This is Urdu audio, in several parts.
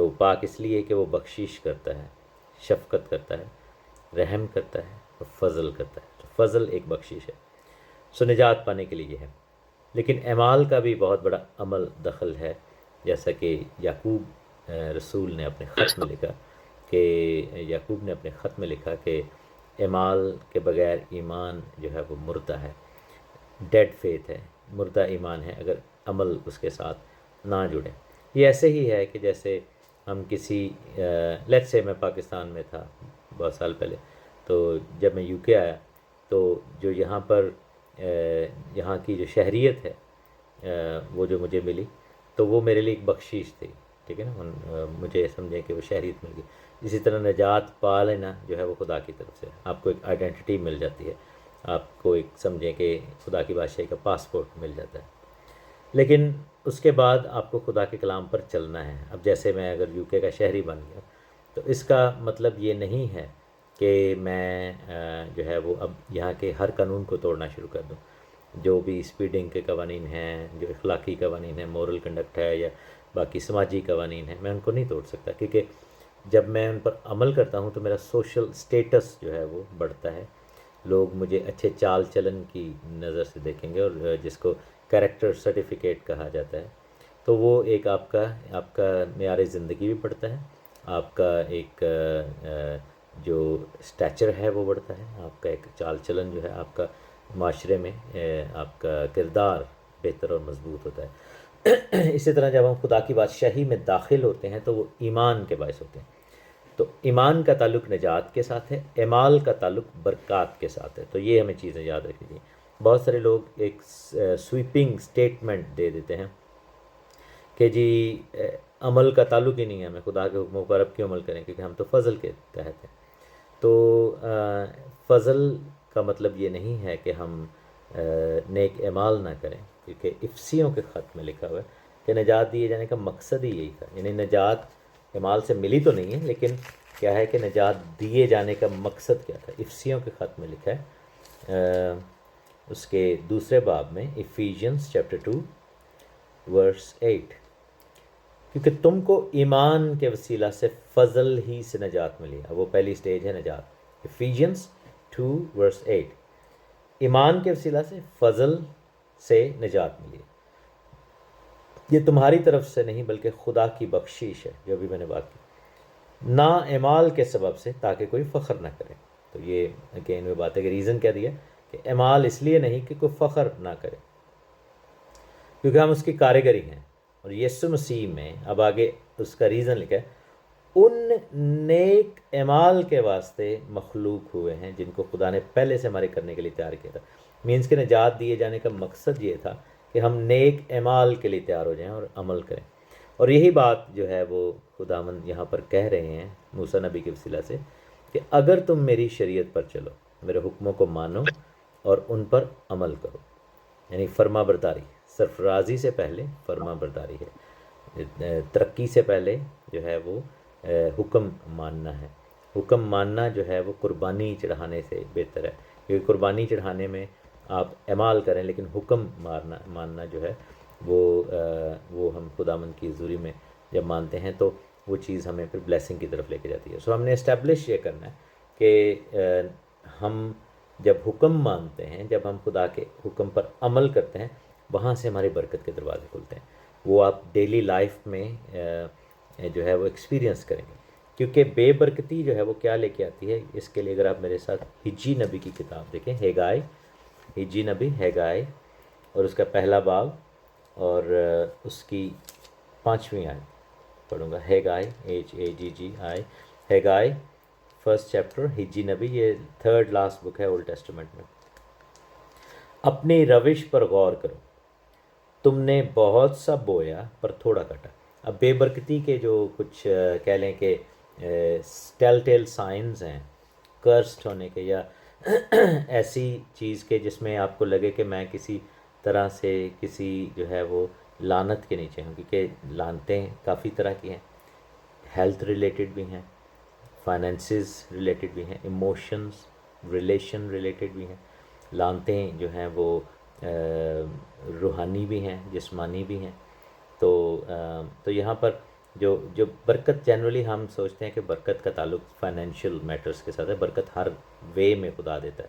تو پاک اس لیے کہ وہ بخشش کرتا ہے، شفقت کرتا ہے، رحم کرتا ہے اور فضل کرتا ہے. تو فضل ایک بخشش ہے. سو نجات پانے کے لیے یہ ہے. لیکن اعمال کا بھی بہت بڑا عمل دخل ہے، جیسا کہ یعقوب رسول نے اپنے خط میں لکھا کہ یعقوب نے اپنے خط میں لکھا کہ اعمال کے بغیر ایمان جو ہے وہ مردہ ہے، ڈیڈ فیتھ ہے، مردہ ایمان ہے اگر عمل اس کے ساتھ نہ جڑے. یہ ایسے ہی ہے کہ جیسے ہم کسی لیٹ سے میں پاکستان میں تھا بہت سال پہلے، تو جب میں یو کے آیا تو جو یہاں پر یہاں کی جو شہریت ہے وہ جو مجھے ملی تو وہ میرے لیے ایک بخشش تھی. ٹھیک ہے نا، مجھے سمجھیں کہ وہ شہریت مل گئی. اسی طرح نجات پا لینا جو ہے وہ خدا کی طرف سے، آپ کو ایک آئیڈینٹی مل جاتی ہے، آپ کو ایک سمجھیں کہ خدا کی بادشاہی کا پاسپورٹ مل جاتا ہے. لیکن اس کے بعد آپ کو خدا کے کلام پر چلنا ہے. اب جیسے میں اگر یو کے کا شہری بن گیا تو اس کا مطلب یہ نہیں ہے کہ میں جو ہے وہ اب یہاں کے ہر قانون کو توڑنا شروع کر دوں. جو بھی اسپیڈنگ کے قوانین ہیں، جو اخلاقی قوانین ہیں، مورل کنڈکٹ ہے یا باقی سماجی قوانین ہیں، میں ان کو نہیں توڑ سکتا، کیونکہ جب میں ان پر عمل کرتا ہوں تو میرا سوشل سٹیٹس جو ہے وہ بڑھتا ہے. لوگ مجھے اچھے چال چلن کی نظر سے دیکھیں گے، اور جس کو کریکٹر سرٹیفکیٹ کہا جاتا ہے، تو وہ ایک آپ کا معیار زندگی بھی بڑھتا ہے، آپ کا ایک جو اسٹیچر ہے وہ بڑھتا ہے، آپ کا ایک چال چلن جو ہے آپ کا معاشرے میں آپ کا کردار بہتر اور مضبوط ہوتا ہے. اسی طرح جب ہم خدا کی بادشاہی میں داخل ہوتے ہیں تو وہ ایمان کے باعث ہوتے ہیں. تو ایمان کا تعلق نجات کے ساتھ ہے، اعمال کا تعلق برکات کے ساتھ ہے. تو یہ ہمیں چیزیں یاد رکھنی چاہیے. بہت سارے لوگ ایک سویپنگ سٹیٹمنٹ دے دیتے ہیں کہ جی عمل کا تعلق ہی نہیں ہے، ہمیں خدا کے حکموں پر اب کیوں عمل کریں، کیونکہ ہم تو فضل کے تحت ہیں. تو فضل کا مطلب یہ نہیں ہے کہ ہم نیک اعمال نہ کریں، کیونکہ افسیوں کے خط میں لکھا ہوا ہے کہ نجات دیے جانے کا مقصد ہی یہی تھا. یعنی نجات اعمال سے ملی تو نہیں ہے، لیکن کیا ہے کہ نجات دیے جانے کا مقصد کیا تھا. افسیوں کے خط میں لکھا ہے اس کے دوسرے باب میں، ایفیژنس چیپٹر 2 ورس 8، کیونکہ تم کو ایمان کے وسیلہ سے فضل ہی سے نجات ملی ہے. وہ پہلی سٹیج ہے نجات. ایفیژنس 2 ورس 8، ایمان کے وسیلہ سے فضل سے نجات ملی ہے. یہ تمہاری طرف سے نہیں بلکہ خدا کی بخشش ہے، جو بھی میں نے بات کی، نہ اعمال کے سبب سے، تاکہ کوئی فخر نہ کرے. تو یہ اگین وہ بات ہے کہ ریزن کیا دیا کہ اعمال اس لیے نہیں کہ کوئی فخر نہ کرے، کیونکہ ہم اس کی کارگری ہیں. اور یسوع مسیح میں اب آگے اس کا ریزن لکھا ہے، ان نیک اعمال کے واسطے مخلوق ہوئے ہیں جن کو خدا نے پہلے سے ہمارے کرنے کے لیے تیار کیا تھا. مینس کہ نجات دیے جانے کا مقصد یہ تھا کہ ہم نیک اعمال کے لیے تیار ہو جائیں اور عمل کریں. اور یہی بات جو ہے وہ خداوند یہاں پر کہہ رہے ہیں موسیٰ نبی کے وسیلہ سے کہ اگر تم میری شریعت پر چلو، میرے حکموں کو مانو اور ان پر عمل کرو. یعنی فرما برداری، سرفرازی سے پہلے فرما برداری ہے. ترقی سے پہلے جو ہے وہ حکم ماننا ہے. حکم ماننا جو ہے وہ قربانی چڑھانے سے بہتر ہے، کیونکہ قربانی چڑھانے میں آپ اعمال کریں، لیکن حکم ماننا جو ہے وہ ہم خداوند کی حضوری میں جب مانتے ہیں تو وہ چیز ہمیں پھر بلیسنگ کی طرف لے کے جاتی ہے. سو ہم نے اسٹیبلش یہ کرنا ہے کہ ہم جب حکم مانتے ہیں، جب ہم خدا کے حکم پر عمل کرتے ہیں، وہاں سے ہماری برکت کے دروازے کھلتے ہیں. وہ آپ ڈیلی لائف میں جو ہے وہ ایکسپیرینس کریں گے. کیونکہ بے برکتی جو ہے وہ کیا لے کے آتی ہے، اس کے لیے اگر آپ میرے ساتھ حجی نبی کی کتاب دیکھیں، ہیگائے، حجی نبی ہیگائے، اور اس کا پہلا باب اور اس کی 5ویں آیت پڑھوں گا. ہیگائے، HAGGI، ہیگائے فرسٹ چیپٹر، حجی نبی، یہ 3rd لاسٹ بک ہے اولڈ ٹیسٹمنٹ میں. اپنی روش پر غور کرو، تم نے بہت سا بویا پر تھوڑا کٹا. اب بے برکتی کے جو کچھ کہہ لیں کہ ٹیل سائنز ہیں کرسڈ ہونے کے، یا ایسی چیز کے جس میں آپ کو لگے کہ میں کسی طرح سے کسی جو ہے وہ لعنت کے نیچے ہوں، کیونکہ لعنتیں کافی طرح کی ہیں، ہیلتھ ریلیٹڈ بھی ہیں، فائنینسز ریلیٹڈ بھی ہیں، ایموشنز ریلیشن ریلیٹڈ بھی ہیں. لعنتیں جو ہیں وہ روحانی بھی ہیں، جسمانی بھی ہیں. تو یہاں پر جو برکت جنرلی ہم سوچتے ہیں کہ برکت کا تعلق فائنینشیل میٹرز کے ساتھ ہے. برکت ہر وے میں خدا دیتا ہے.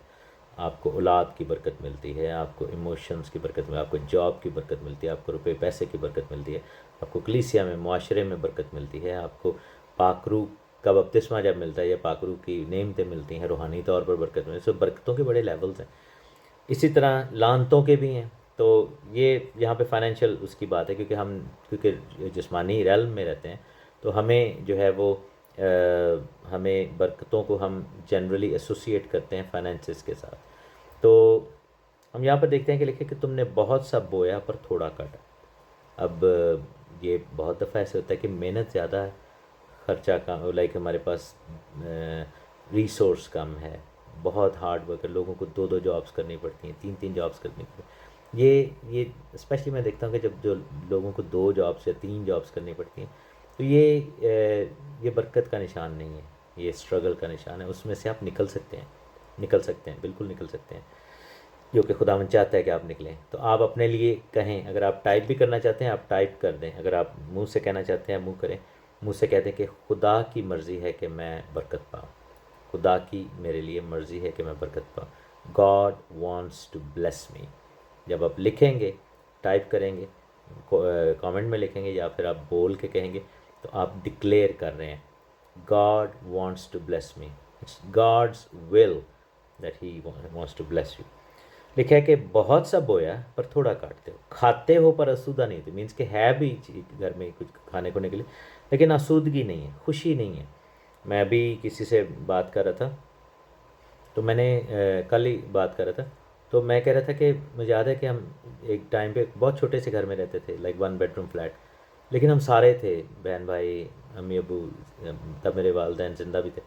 آپ کو اولاد کی برکت ملتی ہے, آپ کو ایموشنز کی برکت ملتی ہے, آپ کو جاب کی برکت ملتی ہے, آپ کو روپے پیسے کی برکت ملتی ہے, آپ کو کلیسیا میں معاشرے میں برکت ملتی ہے, آپ کو پاک روح کا بپتسمہ جب ملتا ہے یا پاک روح کی نعمتیں ملتی ہیں, روحانی طور پر برکت ملتی ہے. سو برکتوں کے بڑے لیولز ہیں. اسی طرح لعنتوں کے بھی ہیں. تو یہ یہاں پہ فائنینشیل اس کی بات ہے, کیونکہ جسمانی ریلم میں رہتے ہیں, تو ہمیں جو ہے وہ ہمیں برکتوں کو ہم جنرلی ایسوسیٹ کرتے ہیں فائنینسز کے ساتھ. تو ہم یہاں پر دیکھتے ہیں کہ لکھے کہ تم نے بہت سا بویا پر تھوڑا کاٹا. اب یہ بہت دفعہ ایسے ہوتا ہے کہ محنت زیادہ ہے, خرچہ کم, لائک ہمارے پاس ریسورس کم ہے, بہت ہارڈ ورک ہے, لوگوں کو 2 جابس کرنی پڑتی ہیں, 3 جابس کرنی پڑتی ہیں. یہ اسپیشلی میں دیکھتا ہوں کہ جب جو لوگوں کو 2 جابس یا 3 جابس کرنی پڑتی ہیں, تو یہ برکت کا نشان نہیں ہے, یہ اسٹرگل کا نشان ہے. اس میں سے آپ نکل سکتے ہیں, بالکل نکل سکتے ہیں, جو کہ خداوند چاہتا ہے کہ آپ نکلیں. تو آپ اپنے لیے کہیں, اگر آپ ٹائپ بھی کرنا چاہتے ہیں آپ ٹائپ کر دیں, اگر آپ منہ سے کہنا چاہتے ہیں منہ کریں, منہ سے کہہ دیں کہ خدا کی مرضی ہے کہ میں برکت پاؤں, خدا کی میرے لیے مرضی ہے کہ میں برکت پاؤں. God wants to bless me. جب آپ لکھیں گے, ٹائپ کریں گے, کامنٹ میں لکھیں گے یا پھر آپ بول کے کہیں گے, تو آپ ڈکلیئر کر رہے ہیں God wants to bless me. It's God's will that he wants to bless you. لکھا ہے کہ بہت سا بویا پر تھوڑا کاٹتے ہو, کھاتے ہو پر اسودہ نہیں ہوتے. مینس کہ ہے بھی گھر میں کچھ کھانے کو کے لیے, لیکن اسودگی نہیں ہے, خوشی نہیں ہے. میں ابھی کسی سے بات کر رہا تھا, تو میں نے کل ہی بات کر رہا تھا, تو میں کہہ رہا تھا کہ مجھے یاد ہے کہ ہم ایک ٹائم پہ بہت چھوٹے سے گھر میں رہتے تھے, لائک 1 بیڈروم فلیٹ, لیکن ہم سارے تھے, بہن بھائی, امی ابو, تب میرے والدین زندہ بھی تھے.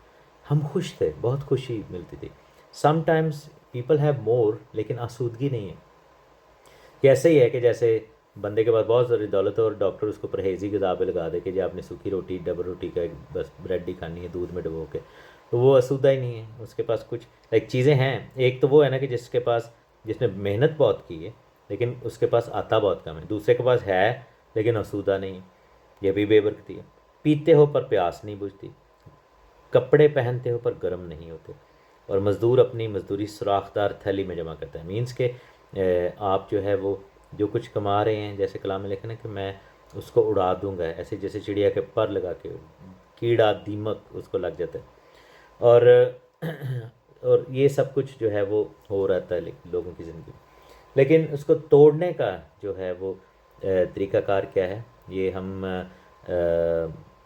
ہم خوش تھے, بہت خوشی ملتی تھی. Some times people have more, لیکن آسودگی نہیں ہے. کہ ایسے ہی ہے کہ جیسے بندے کے پاس بہت ساری دولت ہے اور ڈاکٹر اس کو پرہیزی غذا پہ لگا دے کہ جی آپ نے سوکھی روٹی, ڈبل روٹی کا بس بریڈ ہی کھانی ہے دودھ میں ڈبو کے, تو وہ اسودہ ہی نہیں ہے. اس کے پاس کچھ لائک چیزیں ہیں. ایک تو وہ ہے نا کہ جس نے محنت بہت کی ہے لیکن اس کے پاس آتا بہت کم ہے. دوسرے کے پاس ہے لیکن اسودہ نہیں, یہ بھی بے برکتی ہے. پیتے ہو پر پیاس نہیں بجھتی, کپڑے پہنتے ہو پر گرم نہیں ہوتے, اور مزدور اپنی مزدوری سوراخ دار تھیلی میں جمع کرتا ہے. مینس کہ آپ جو ہے وہ جو کچھ کما رہے ہیں, جیسے کلام میں لکھا نا کہ میں اس کو اڑا دوں گا, ایسے جیسے چڑیا کے پر لگا کے کیڑا دیمک اس کو لگ جاتا ہے. اور یہ سب کچھ جو ہے وہ ہو رہتا ہے لوگوں کی زندگی میں. لیکن اس کو توڑنے کا جو ہے وہ طریقہ کار کیا ہے, یہ ہم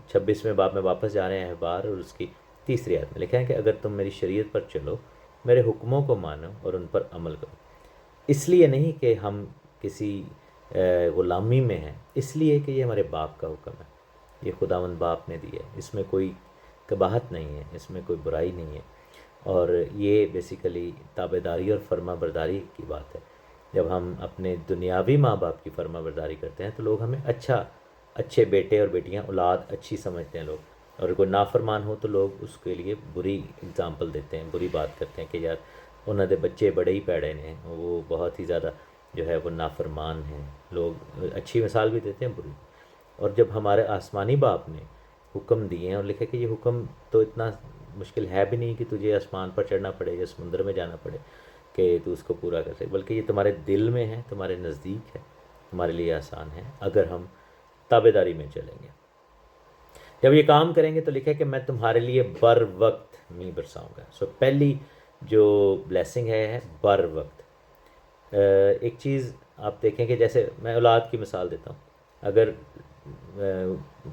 26ویں باب میں واپس جا رہے ہیں احبار, اور اس کی 3 آیت میں لکھا ہے کہ اگر تم میری شریعت پر چلو, میرے حکموں کو مانو اور ان پر عمل کرو. اس لیے نہیں کہ ہم کسی غلامی میں ہیں, اس لیے کہ یہ ہمارے باپ کا حکم ہے, یہ خداوند باپ نے دیا ہے. اس میں کوئی قباحت نہیں ہے, اس میں کوئی برائی نہیں ہے. اور یہ بیسیکلی تابعداری اور فرما برداری کی بات ہے. جب ہم اپنے دنیاوی ماں باپ کی فرما برداری کرتے ہیں تو لوگ ہمیں اچھے بیٹے اور بیٹیاں, اولاد اچھی سمجھتے ہیں لوگ. اور کوئی نافرمان ہو تو لوگ اس کے لیے بری اگزامپل دیتے ہیں, بری بات کرتے ہیں کہ یار انہوں دے بچے بڑے ہی پیڑے ہیں, وہ بہت ہی زیادہ جو ہے وہ نافرمان ہیں. لوگ اچھی مثال بھی دیتے ہیں, بری. اور جب ہمارے آسمانی باپ نے حکم دیے ہیں, اور لکھا کہ یہ حکم تو اتنا مشکل ہے بھی نہیں کہ تجھے آسمان پر چڑھنا پڑے یا سمندر میں جانا پڑے کہ تو اس کو پورا کر سکے, بلکہ یہ تمہارے دل میں ہے, تمہارے نزدیک ہے, تمہارے لیے آسان ہے اگر ہم تابعداری میں چلیں گے. جب یہ کام کریں گے تو لکھا کہ میں تمہارے لیے بر وقت می برساؤں گا. سو پہلی جو بلیسنگ ہے بر وقت. ایک چیز آپ دیکھیں کہ جیسے میں اولاد کی مثال دیتا ہوں. اگر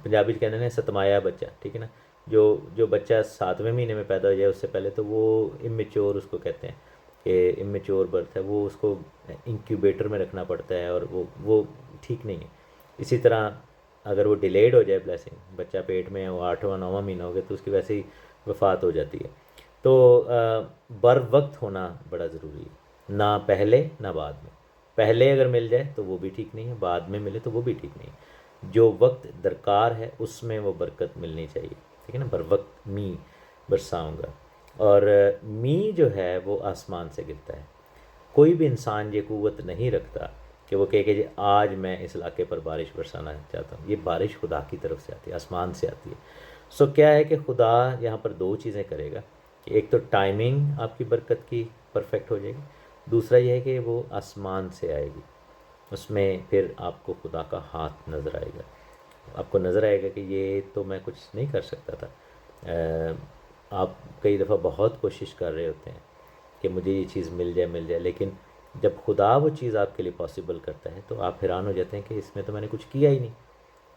پنجابی کہنے ہیں ستمایا بچہ, ٹھیک ہے نا, جو بچہ 7ویں مہینے میں پیدا ہو جائے اس سے پہلے, تو وہ امیچور اس کو کہتے ہیں کہ امیچور برتھ ہے, وہ اس کو انکیوبیٹر میں رکھنا پڑتا ہے, اور وہ ٹھیک نہیں ہے. اسی طرح اگر وہ ڈیلیڈ ہو جائے بلیسنگ, بچہ پیٹ میں وہ 8واں 9واں مہینہ ہو گیا, تو اس کی ویسے ہی وفات ہو جاتی ہے. تو بر وقت ہونا بڑا ضروری ہے, نہ پہلے نہ بعد میں. پہلے اگر مل جائے تو وہ بھی ٹھیک نہیں ہے, بعد میں ملے تو وہ بھی ٹھیک نہیں ہے. جو وقت درکار ہے اس میں وہ برکت ملنی چاہیے, ٹھیک ہے نا. بر وقت می برساؤں گا. اور می جو ہے وہ آسمان سے گرتا ہے. کوئی بھی انسان یہ قوت نہیں رکھتا کہ وہ کہے کہ جی آج میں اس علاقے پر بارش برسانا چاہتا ہوں. یہ بارش خدا کی طرف سے آتی ہے، آسمان سے آتی ہے. سو کیا ہے کہ خدا یہاں پر دو چیزیں کرے گا کہ ایک تو ٹائمنگ آپ کی برکت کی پرفیکٹ ہو جائے گی، دوسرا یہ ہے کہ وہ آسمان سے آئے گی. اس میں پھر آپ کو خدا کا ہاتھ نظر آئے گا. آپ کو نظر آئے گا کہ یہ تو میں کچھ نہیں کر سکتا تھا. آپ کئی دفعہ بہت کوشش کر رہے ہوتے ہیں کہ مجھے یہ چیز مل جائے، لیکن جب خدا وہ چیز آپ کے لیے پاسبل کرتا ہے تو آپ حیران ہو جاتے ہیں کہ اس میں تو میں نے کچھ کیا ہی نہیں،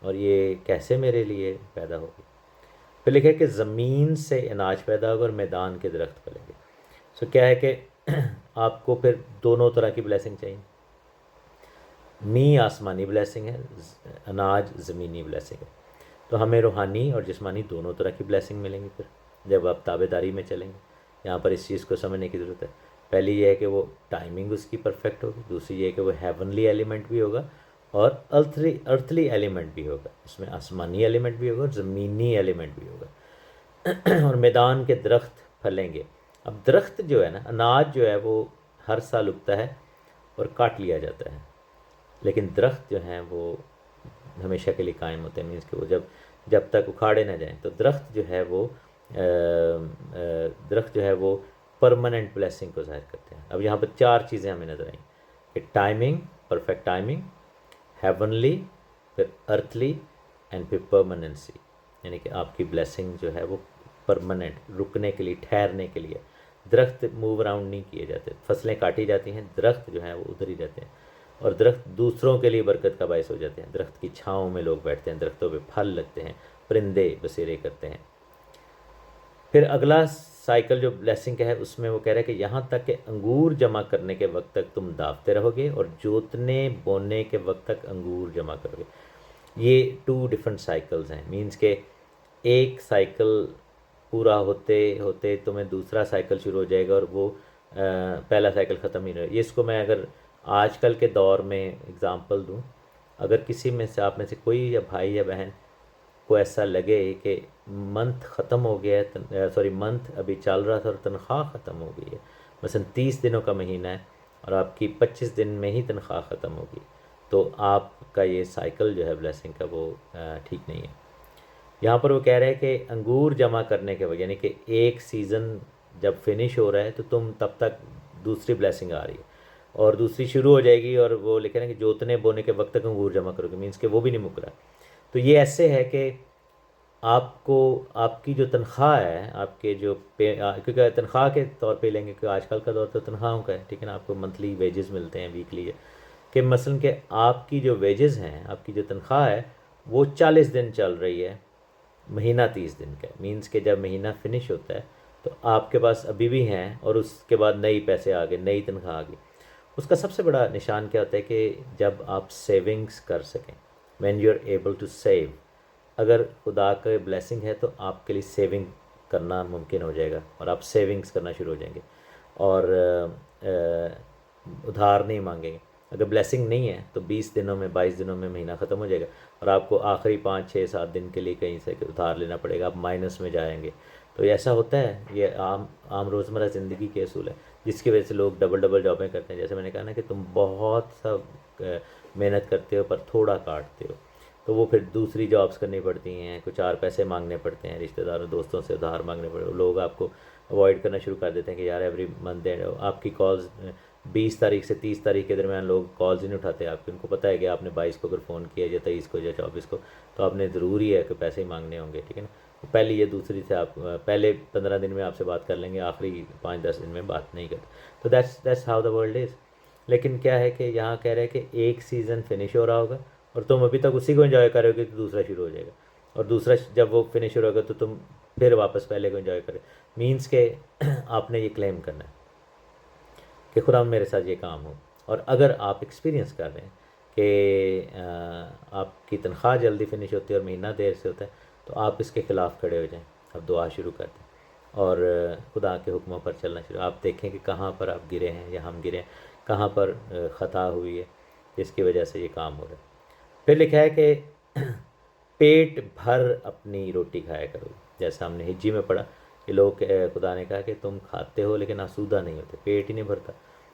اور یہ کیسے میرے لیے پیدا ہوگی. پھر لکھا ہے کہ زمین سے اناج پیدا ہوگا اور میدان کے درخت پھلیں گے. سو کیا ہے کہ آپ کو پھر دونوں طرح کی بلیسنگ چاہیے. آسمانی بلیسنگ ہے، اناج زمینی بلیسنگ ہے. تو ہمیں روحانی اور جسمانی دونوں طرح کی بلیسنگ ملیں گی پھر جب آپ تابع داری میں چلیں گے. یہاں پر اس چیز کو سمجھنے کی ضرورت ہے. پہلی یہ ہے کہ وہ ٹائمنگ اس کی پرفیکٹ ہوگی، دوسری یہ ہے کہ وہ ہیونلی ایلیمنٹ بھی ہوگا اور ارتھلی ایلیمنٹ بھی ہوگا. اس میں آسمانی ایلیمنٹ بھی ہوگا اور زمینی ایلیمنٹ بھی ہوگا. اور میدان کے درخت پھلیں گے. اب درخت جو ہے نا، اناج جو ہے وہ ہر سال اگتا ہے اور کاٹ لیا جاتا ہے، لیکن درخت جو ہیں وہ ہمیشہ کے لیے قائم ہوتے ہیں. مینس کہ وہ جب تک اکھاڑے نہ جائیں. تو درخت جو ہے وہ پرماننٹ بلیسنگ کو ظاہر کرتے ہیں. اب یہاں پر چار چیزیں ہمیں نظر آئیں کہ ٹائمنگ، پرفیکٹ ٹائمنگ، ہیونلی، پھر ارتھلی اینڈ پھر پرماننسی. یعنی کہ آپ کی بلیسنگ جو ہے وہ پرماننٹ، رکنے کے لیے، ٹھہرنے کے لیے. درخت موو اراؤنڈ نہیں کیے جاتے، فصلیں کاٹی جاتی ہیں، درخت جو ہیں وہ ادھر ہی رہتے ہیں. اور درخت دوسروں کے لیے برکت کا باعث ہو جاتے ہیں. درخت کی چھاؤں میں لوگ بیٹھتے ہیں، درختوں پہ پھل لگتے ہیں، پرندے بسیرے کرتے ہیں. پھر اگلا سائیکل جو بلیسنگ کا ہے اس میں وہ کہہ رہا ہے کہ یہاں تک کہ انگور جمع کرنے کے وقت تک تم داوتے رہو گے اور جوتنے بونے کے وقت تک انگور جمع کرو گے. یہ 2 ڈفرینٹ سائیکلز ہیں. مینس کہ ایک سائیکل پورا ہوتے ہوتے تمہیں دوسرا سائیکل شروع ہو جائے گا اور وہ پہلا سائیکل ختم ہی نہیں ہوگا. اس کو میں اگر آج کل کے دور میں اگزامپل دوں، اگر کسی میں سے آپ میں سے کوئی یا بھائی یا بہن کو ایسا لگے کہ منتھ ختم ہو گیا ہے، منتھ ابھی چل رہا تھا اور تنخواہ ختم ہو گئی ہے، مثلا 30 دنوں کا مہینہ ہے اور آپ کی 25 دن میں ہی تنخواہ ختم ہوگی، تو آپ کا یہ سائیکل جو ہے بلیسنگ کا وہ ٹھیک نہیں ہے. یہاں پر وہ کہہ رہے ہیں کہ انگور جمع کرنے کے وجہ، یعنی کہ ایک سیزن جب فنش ہو رہا ہے تو تم تب تک دوسری بلیسنگ آ رہی ہے اور دوسری شروع ہو جائے گی، اور وہ لکھے نا کہ جوتنے بونے کے وقت تک انگور جمع کرو گے. مینس کہ وہ بھی نہیں مک رہا. تو یہ ایسے ہے کہ آپ کو آپ کی جو تنخواہ ہے، آپ کے جو کیونکہ تنخواہ کے طور پہ لیں گے، کہ آج کل کا دور تو تنخواہوں کا ہے، ٹھیک ہے نا. آپ کو منتھلی ویجز ملتے ہیں، ویکلی، کہ مثلا کہ آپ کی جو ویجز ہیں، آپ کی جو تنخواہ ہے وہ 40 دن چل رہی ہے، مہینہ 30 دن کا ہے. مینس کہ جب مہینہ فنش ہوتا ہے تو آپ کے پاس ابھی بھی ہیں اور اس کے بعد نئی پیسے آ گئے، نئی تنخواہ آ گئی. اس کا سب سے بڑا نشان کیا ہوتا ہے کہ جب آپ سیونگز کر سکیں. When you are able to save. اگر خدا کا بلیسنگ ہے تو آپ کے لیے سیونگ کرنا ممکن ہو جائے گا اور آپ سیونگز کرنا شروع ہو جائیں گے اور ادھار نہیں مانگیں گے. اگر بلیسنگ نہیں ہے تو 20 دنوں میں، 22 دنوں میں مہینہ ختم ہو جائے گا اور آپ کو آخری 5 6 7 دن کے لیے کہیں سے ادھار لینا پڑے گا، آپ مائنس میں جائیں گے. تو یہ ایسا ہوتا ہے، یہ عام روزمرہ زندگی کے اصول ہے، جس کی وجہ سے لوگ ڈبل جابیں کرتے ہیں. جیسے میں نے کہا نا کہ تم بہت سا محنت کرتے ہو پر تھوڑا کاٹتے ہو، تو وہ پھر دوسری جابس کرنی پڑتی ہیں، کچھ 4 پیسے مانگنے پڑتے ہیں، رشتہ داروں دوستوں سے ادھار مانگنے پڑتے ہیں. لوگ آپ کو اوائڈ کرنا شروع کر دیتے ہیں کہ یار ایوری منتھ آپ کی کالز 20 تاریخ سے 30 تاریخ کے درمیان لوگ کالز ہی نہیں اٹھاتے آپ کے. ان کو پتہ ہے کہ آپ نے 22 کو اگر فون کیا یا 23 کو یا 24 کو تو آپ نے ضروری ہے کہ پیسے ہی مانگنے ہوں گے، ٹھیک ہے نا. پہلی یا دوسری سے آپ پہلے 15 دن میں آپ سے بات کر لیں گے، آخری 5 10 دن میں بات نہیں کرتے. تو that's how the world is. لیکن کیا ہے کہ یہاں کہہ رہے ہیں کہ ایک سیزن فنش ہو رہا ہوگا اور تم ابھی تک اسی کو انجوائے کرو گے تو دوسرا شروع ہو جائے گا، اور دوسرا جب وہ فنش ہو رہا ہوگا تو تم پھر واپس پہلے کو انجوائے کرے. مینس کہ آپ نے یہ کلیم کرنا ہے کہ خدا میرے ساتھ یہ کام ہو. اور اگر آپ ایکسپیرینس کر رہے ہیں کہ آپ کی تنخواہ جلدی فنش ہوتی ہے اور مہینہ دیر سے ہوتا ہے، تو آپ اس کے خلاف کھڑے ہو جائیں. اب دعا شروع کر دیں اور خدا کے حکموں پر چلنا شروع. آپ دیکھیں کہ کہاں پر آپ گرے ہیں یا ہم گرے ہیں، کہاں پر خطا ہوئی ہے جس کی وجہ سے یہ کام ہو رہا ہے. پھر لکھا ہے کہ پیٹ بھر اپنی روٹی کھایا کرو. جیسا ہم نے ہجی میں پڑھا کہ لوگ خدا نے کہا کہ تم کھاتے ہو لیکن آسودہ نہیں ہوتے، پیٹ ہی نہیں بھرتا.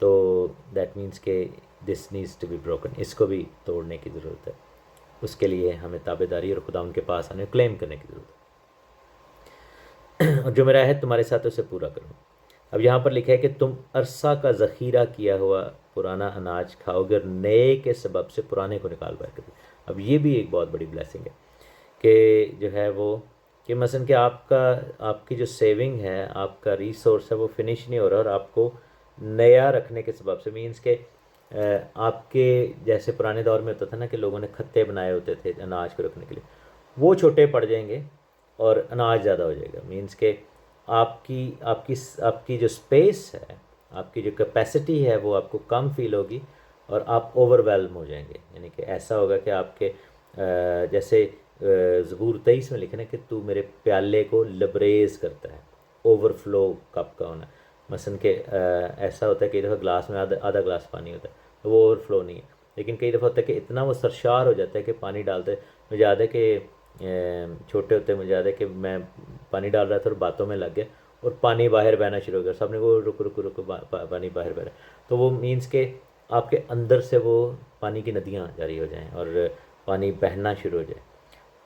تو دیٹ مینس کہ this needs to be broken, اس کو بھی توڑنے کی ضرورت ہے. اس کے لیے ہمیں تابعداری اور خدا ان کے پاس آنے کلیم کرنے کی ضرورت ہے. اور جو میرا عہد تمہارے ساتھ اسے پورا کروں. اب یہاں پر لکھا ہے کہ تم عرصہ کا ذخیرہ کیا ہوا پرانا اناج کھاؤ گے اور نئے کے سبب سے پرانے کو نکال باہر کر دو. اب یہ بھی ایک بہت بڑی بلیسنگ ہے کہ جو ہے وہ کہ مثلا کہ آپ کی جو سیونگ ہے، آپ کا ریسورس ہے، وہ فنش نہیں ہو رہا، اور آپ کو نیا رکھنے کے سبب سے مینس کہ آپ کے جیسے پرانے دور میں ہوتا تھا نا کہ لوگوں نے کھتے بنائے ہوتے تھے اناج کو رکھنے کے لیے، وہ چھوٹے پڑ جائیں گے اور اناج زیادہ ہو جائے گا. مینس کہ آپ کی جو اسپیس ہے، آپ کی جو کیپیسٹی ہے، وہ آپ کو کم فیل ہوگی اور آپ اوور ویلم ہو جائیں گے. یعنی کہ ایسا ہوگا کہ آپ کے جیسے زبور 23 میں لکھے نا کہ تو میرے پیالے کو لبریز کرتا ہے. اوور فلو کپ کا ہونا، مثلا کہ ایسا ہوتا ہے کئی دفعہ گلاس میں آدھا گلاس پانی ہوتا ہے، وہ اوور فلو نہیں ہے. لیکن کئی دفعہ ہوتا ہے کہ اتنا وہ سرشار ہو جاتا ہے کہ پانی ڈالتے. مجھے یاد ہے کہ چھوٹے ہوتے مجھے یاد ہے کہ میں پانی ڈال رہا تھا اور باتوں میں لگ گیا اور پانی باہر بہنا شروع ہو گیا. سب نے وہ رکو رکو رکو پانی باہر بہ رہا ہے. تو وہ مینس کہ آپ کے اندر سے وہ پانی کی ندیاں جاری ہو جائیں اور پانی بہنا شروع ہو جائے.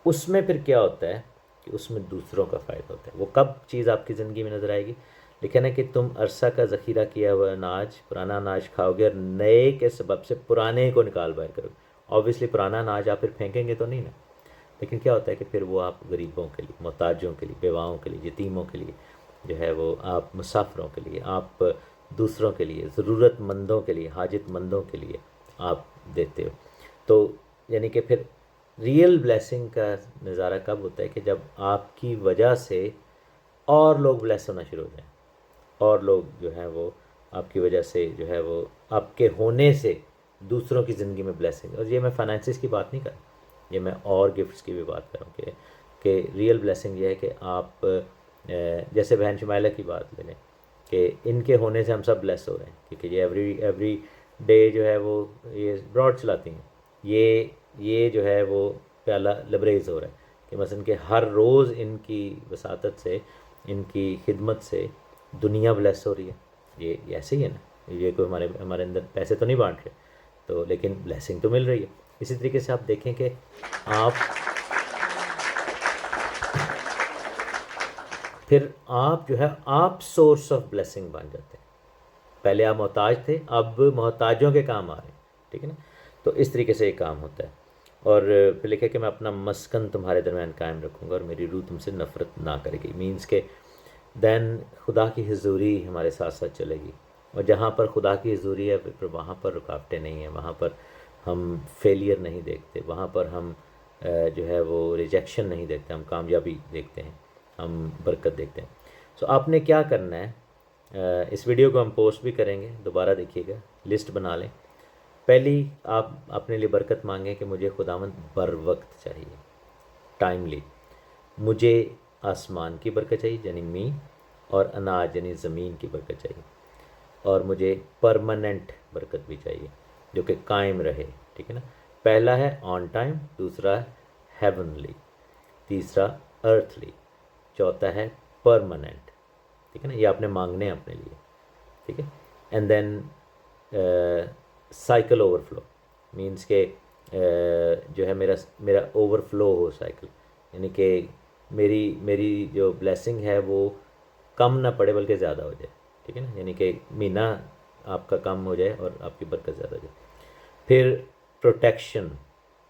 اس میں پھر کیا ہوتا ہے کہ اس میں دوسروں کا فائدہ ہوتا ہے. وہ کب چیز آپ کی زندگی میں نظر آئے گی؟ لکھا نا کہ تم عرصہ کا ذخیرہ کیا ہوا اناج پرانا اناج کھاؤ گے اور نئے کے سبب سے پرانے کو نکال باہر کرو گے. آبویسلی پرانا اناج آپ پھر پھینکیں گے تو نہیں نا، لیکن کیا ہوتا ہے کہ پھر وہ آپ غریبوں کے لیے، محتاجوں کے لیے، بیواؤں کے لیے، یتیموں کے لیے جو ہے وہ، آپ مسافروں کے لیے، آپ دوسروں کے لیے، ضرورت مندوں کے لیے، حاجت مندوں کے لیے آپ دیتے ہو. تو یعنی کہ پھر ریئل بلیسنگ کا نظارہ کب ہوتا ہے کہ جب آپ کی وجہ سے اور لوگ بلیس ہونا شروع ہو جائیں، اور لوگ جو ہیں وہ آپ کی وجہ سے جو ہے وہ آپ کے ہونے سے دوسروں کی زندگی میں بلیسنگ. اور یہ میں فائنینسز کی بات نہیں کر رہا، یہ میں اور گفٹس کی بھی بات کر رہا ہوں کہ ریئل بلیسنگ یہ ہے کہ آپ جیسے بہن شمائلہ کی بات لے لیں کہ ان کے ہونے سے ہم سب بلیس ہو رہے ہیں، کیونکہ یہ ایوری ڈے جو ہے وہ یہ براڈ چلاتی ہیں. یہ جو ہے وہ پیالہ لبریز ہو رہا ہے کہ مثلا کہ ہر روز ان کی وساطت سے، ان کی خدمت سے دنیا بلیس ہو رہی ہے. یہ ایسے ہی ہے نا، یہ کوئی ہمارے اندر پیسے تو نہیں بانٹ رہے تو، لیکن بلیسنگ تو مل رہی ہے. اسی طریقے سے آپ دیکھیں کہ آپ جو ہے آپ سورس آف بلیسنگ بن جاتے ہیں. پہلے آپ محتاج تھے، اب محتاجوں کے کام آ رہے ہیں. ٹھیک ہے نا؟ تو اس طریقے سے یہ کام ہوتا ہے. اور پھر لکھے کہ میں اپنا مسکن تمہارے درمیان قائم رکھوں گا اور میری روح تم سے نفرت نہ کرے گی. مینس کہ دین خدا کی حضوری ہمارے ساتھ ساتھ چلے گی، اور جہاں پر خدا کی حضوری ہے پھر وہاں پر رکاوٹیں نہیں ہیں، وہاں پر ہم فیلئر نہیں دیکھتے، وہاں پر ہم جو ہے وہ ریجیکشن نہیں دیکھتے، ہم کامیابی دیکھتے ہیں، ہم برکت دیکھتے ہیں. سو آپ نے کیا کرنا ہے، اس ویڈیو کو ہم پوسٹ بھی کریں گے، دوبارہ دیکھیے گا، لسٹ بنا لیں. پہلی آپ اپنے لیے برکت مانگیں کہ مجھے خداوند بر وقت چاہیے، ٹائملی. مجھے آسمان کی برکت چاہیے یعنی می، اور اناج یعنی زمین کی برکت چاہیے. اور مجھے پرماننٹ برکت بھی چاہیے جو کہ قائم رہے. ٹھیک ہے نا؟ پہلا ہے آن ٹائم، دوسرا ہے ہیونلی، تیسرا ارتھلی، چوتھا ہے پرماننٹ. ٹھیک ہے نا؟ یہ آپ نے مانگنے ہیں اپنے لیے. ٹھیک ہے؟ And then cycle overflow, means کہ جو ہے میرا اوور فلو ہو سائیکل، یعنی کہ میری جو بلیسنگ ہے وہ کم نہ پڑے بلکہ زیادہ ہو جائے. ٹھیک ہے نا؟ یعنی کہ مہینہ آپ کا کم ہو جائے اور آپ کی برکت زیادہ ہو جائے. پھر پروٹیکشن.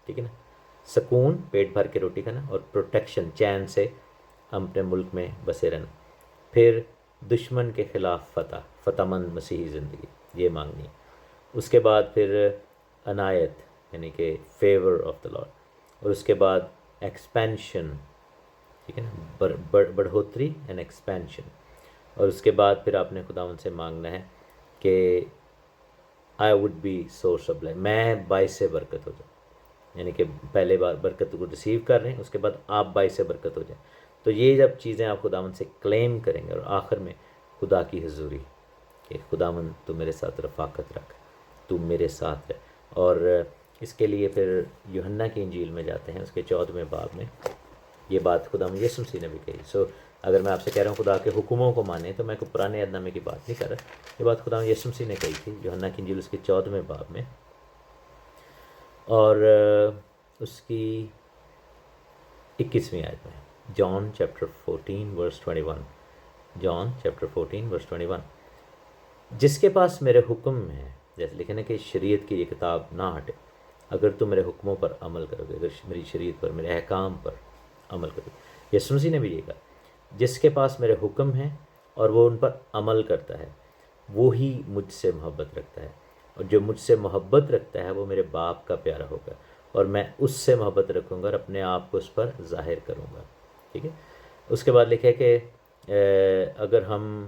ٹھیک ہے نا؟ سکون، پیٹ بھر کے روٹی کھانا، اور پروٹیکشن، چین سے ہم اپنے ملک میں بسے رہنا. پھر دشمن کے خلاف فتح مند مسیحی زندگی، یہ مانگنی ہے. اس کے بعد پھر عنایت یعنی کہ فیور آف دا لارڈ. اور اس کے بعد ایکسپینشن. ٹھیک ہے نا؟ بڑھوتری اینڈ ایکسپینشن. اور اس کے بعد پھر آپ نے خداوند سے مانگنا ہے کہ I would be source of blessing, میں باعث برکت ہو جاؤں. یعنی کہ پہلے بار برکت کو ریسیو کر رہے ہیں، اس کے بعد آپ باعث برکت ہو جائیں. تو یہ جب چیزیں آپ خداوند سے کلیم کریں گے، اور آخر میں خدا کی حضوری کہ خداوند تو میرے ساتھ رفاقت رکھ، تو میرے ساتھ ہے. اور اس کے لیے پھر یوحنا کی انجیل میں جاتے ہیں، اس کے 14ویں باب میں یہ بات خداوند یسوع مسیح نے بھی کہی. سو اگر میں آپ سے کہہ رہا ہوں خدا کے حکموں کو مانیں تو میں کوئی پرانے عہد نامے کی بات نہیں کر رہا. یہ بات خدا یسوع مسیح نے کہی تھی یوحنا کی انجیل اس کے 14ویں باب میں، اور اس کی 21ویں آیت میں. جان چیپٹر 14 ورس 21. جان چیپٹر 14 ورس 21. جس کے پاس میرے حکم ہے، جیسے لکھے نا کہ شریعت کی یہ کتاب نہ ہٹے، اگر تم میرے حکموں پر عمل کرو گے، اگر میری شریعت پر، میرے احکام پر عمل کرو گے. یسوع مسیح نے بھی یہ کہا جس کے پاس میرے حکم ہیں اور وہ ان پر عمل کرتا ہے وہی مجھ سے محبت رکھتا ہے، اور جو مجھ سے محبت رکھتا ہے وہ میرے باپ کا پیارا ہوگا، اور میں اس سے محبت رکھوں گا اور اپنے آپ کو اس پر ظاہر کروں گا. ٹھیک ہے. اس کے بعد لکھے کہ اگر ہم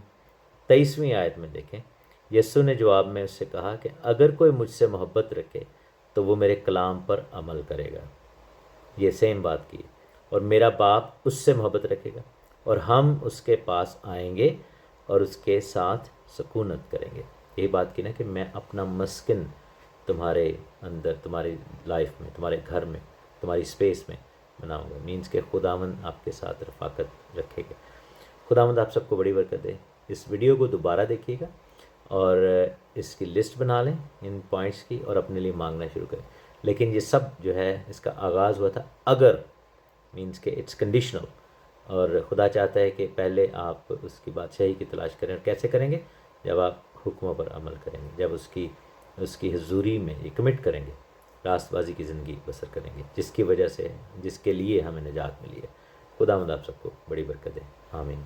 23ویں آیت میں دیکھیں، یسوع نے جواب میں اس سے کہا کہ اگر کوئی مجھ سے محبت رکھے تو وہ میرے کلام پر عمل کرے گا. یہ سیم بات کی، اور میرا باپ اس سے محبت رکھے گا اور ہم اس کے پاس آئیں گے اور اس کے ساتھ سکونت کریں گے. یہی بات کی نا کہ میں اپنا مسکن تمہارے اندر، تمہاری لائف میں، تمہارے گھر میں، تمہاری اسپیس میں بناؤں گا. مینس کہ خداوند آپ کے ساتھ رفاقت رکھے گا. خداوند آپ سب کو بڑی برکت دے. اس ویڈیو کو دوبارہ دیکھیے گا اور اس کی لسٹ بنا لیں ان پوائنٹس کی اور اپنے لیے مانگنا شروع کریں. لیکن یہ سب جو ہے اس کا آغاز ہوا تھا اگر، مینس کہ اٹس کنڈیشنل، اور خدا چاہتا ہے کہ پہلے آپ اس کی بادشاہی کی تلاش کریں. اور کیسے کریں گے؟ جب آپ حکموں پر عمل کریں گے، جب اس کی حضوری میں یہ کمٹ کریں گے، راست بازی کی زندگی بسر کریں گے، جس کی وجہ سے، جس کے لیے ہمیں نجات ملی ہے. خداوند آپ سب کو بڑی برکت دے. آمین.